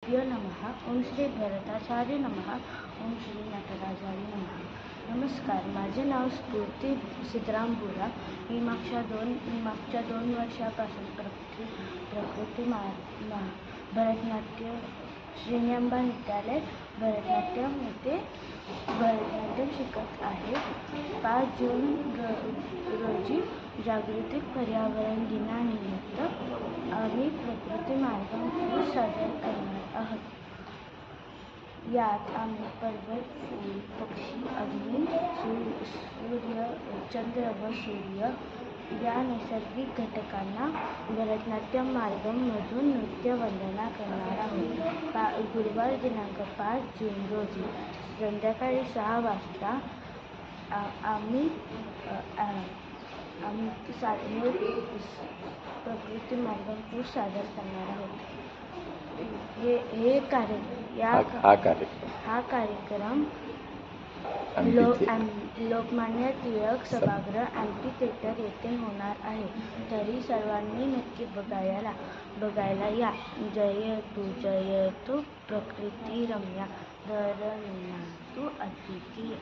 गुरुभ्यो नमः. ओम श्री भरताचार्य नमः. ओम श्री नटराजाय नमः. नमस्कार. माझे नाव स्फूर्ती सीताराम बोरा. मी मागच्या दोन वर्षापासून प्रकृती भरतनाट्य श्रीनिंबा विद्यालय भरतनाट्यम येथे भरतनाट्यम शिकत आहे. 5 जून रोजी जागतिक पर्यावरण दिनानिमित्त आम्ही प्रकृती मार्ग सादर करणार आहोत. यात आम्ही पर्वत, फूल, पक्षी, अग्नी, सूर्य, चंद्र व सूर्य या नैसर्गिक घटकांना भरतनाट्यम मार्गमधून नृत्य वंदना करणार आहोत. गुरुवार दिनांक 5 जून रोजी संध्याकाळी 6 वाजता आम्ही प्रकृती मार्ग सादर करणार आहोत. हा कार्यक्रम लोकमान्य टिळक सभागृह अँफी थिएटर येथे होणार आहे. तरी सर्वांनी नक्की बघायला या. जयतु प्रकृती रम्या धरणीतु अद्वितीय.